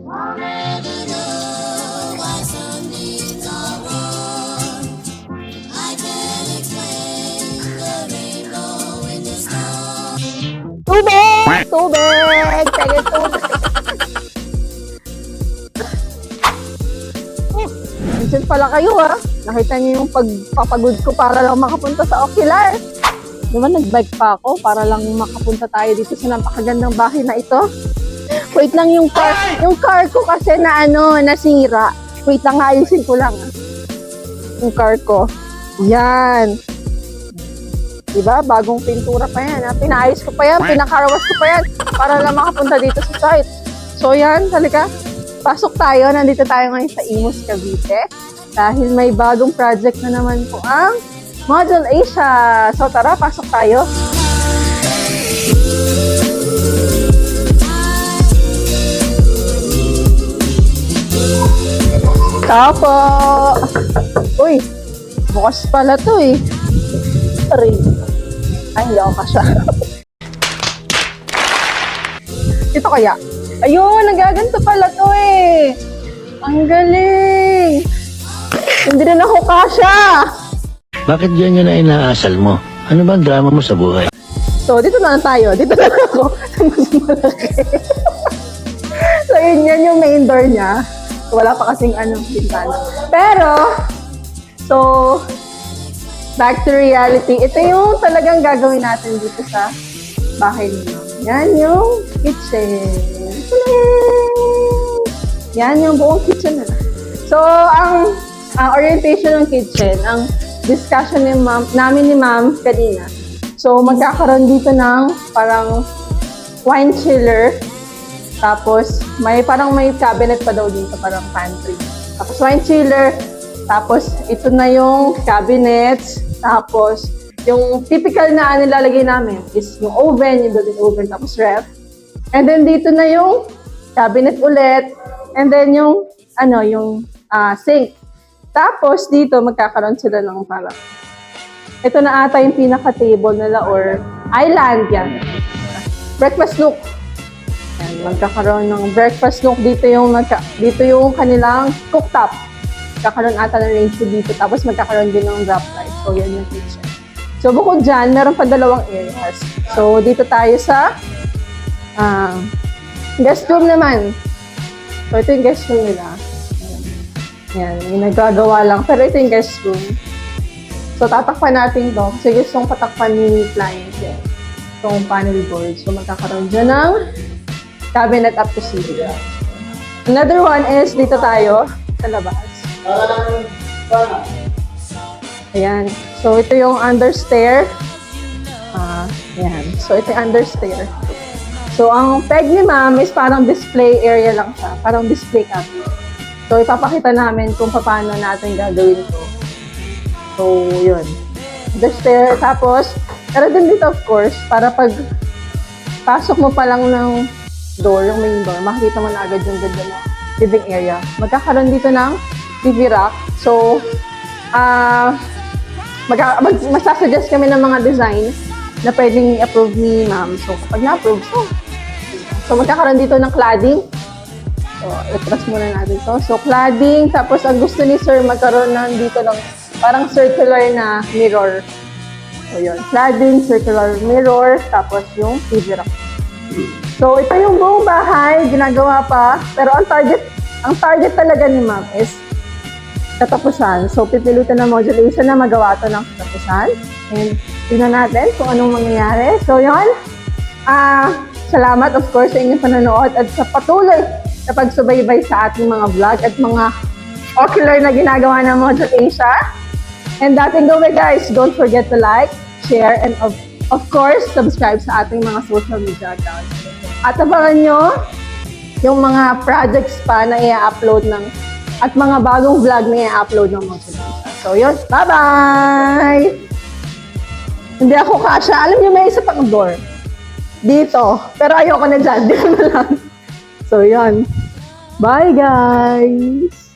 Tubig! Tubig! Pwede tubig! Nandiyan pala kayo ha. Nakita niyo yung pagpapagod ko para lang makapunta sa Ocular. Diba nag-bike pa ako para lang makapunta tayo dito sa napakagandang bahay na ito. Wait lang yung car ko kasi na nasira. Wait lang, ayusin ko lang. Yung car ko. Yan. Diba? Bagong pintura pa yan. Pinaayos ko pa yan. Pinakarawas ko pa yan. Para lang makapunta dito sa site. So yan, halika. Pasok tayo. Nandito tayo ngayon sa Imus, Cavite. Dahil may bagong project na naman po ang Model Asia. So tara, pasok tayo. Tapo! Uy, bukas pala to eh. Sorry. Ay, hindi ako kasya. Ito kaya? Ayun, nagaganto pala to eh. Ang galing. Hindi rin ako kasya. Bakit yan yun na inaasal mo? Ano bang drama mo sa buhay? So, dito na lang tayo. Dito na lang ako sa mas malaki. So, yan yung main door niya. Wala pa kasing bintana. Pero, so, back to reality. Ito yung talagang gagawin natin dito sa bahay niyo. Yan yung kitchen. Yan yung buong kitchen na. So, ang orientation ng kitchen, ang discussion namin ni ma'am kanina. So, magkakaroon dito ng parang wine chiller. Tapos, may cabinet pa daw dito, parang pantry. Tapos, wine chiller. Tapos, ito na yung cabinets. Tapos, yung typical na nilalagay namin is yung oven, yung built-in oven, tapos ref. And then, dito na yung cabinet ulit. And then, yung sink. Tapos, dito, magkakaroon sila ng parang ito na ata yung pinaka-table nila or island yan. Breakfast nook. Yan, magkakaroon ng breakfast nook. Dito yung kanilang cooktop. Magkakaroon ata ng range food dito. Tapos magkakaroon din ng drop light. So, yan yung kitchen. So, bukod dyan, meron pa dalawang areas. So, dito tayo sa guest room naman. So, ito yung guest room nila. Yan, yung nagagawa lang. Pero ito yung guest room. So, tatakpan natin ito kasi gustong patakpan ni client yan. Itong panel board. So, magkakaroon dyan ng cabinet up to ceiling. Another one is dito tayo sa labas. Ayan. So, ito yung understair. Ayan. So, ito yung understair. So, ang peg ni ma'am is parang display area lang siya. Parang display cabinet. So, ipapakita namin kung paano natin gagawin ito. So, yun. Understair. Tapos, pero din dito, of course, para pag pasok mo pa lang ng door, yung main door, makikita mo na agad yung ganda na living area. Magkakaroon dito ng TV rack. So, masasuggest kami ng mga design na pwedeng i-approve ni ma'am. So, kapag na-approve, so magkakaroon dito ng cladding. So, i-press muna natin to. So, cladding. Tapos, ang gusto ni sir, magkaroon ng dito ng parang circular na mirror. So, yun. Cladding, circular mirror, tapos yung TV rack. So, ito yung buong bahay, ginagawa pa. Pero ang target talaga ni ma'am is katapusan. So, pipilitan ng modulation na magawa ito ng katapusan. And, tingnan natin kung anong mangyayari. So, yun. Salamat, of course, sa inyong panonood at sa patuloy na pagsubaybay sa ating mga vlog at mga ocular na ginagawa ng Model Asia. And dating gawin guys, don't forget to like, share, and of course, subscribe sa ating mga social media accounts. At abangan nyo yung mga projects pa na i-upload at mga bagong vlog na i-upload ng Model Asia. So yun, bye-bye! Hindi ako kasya. Alam nyo, may isa pang door. Dito. Pero ayoko na dyan. Dito na lang. So yun. Bye guys!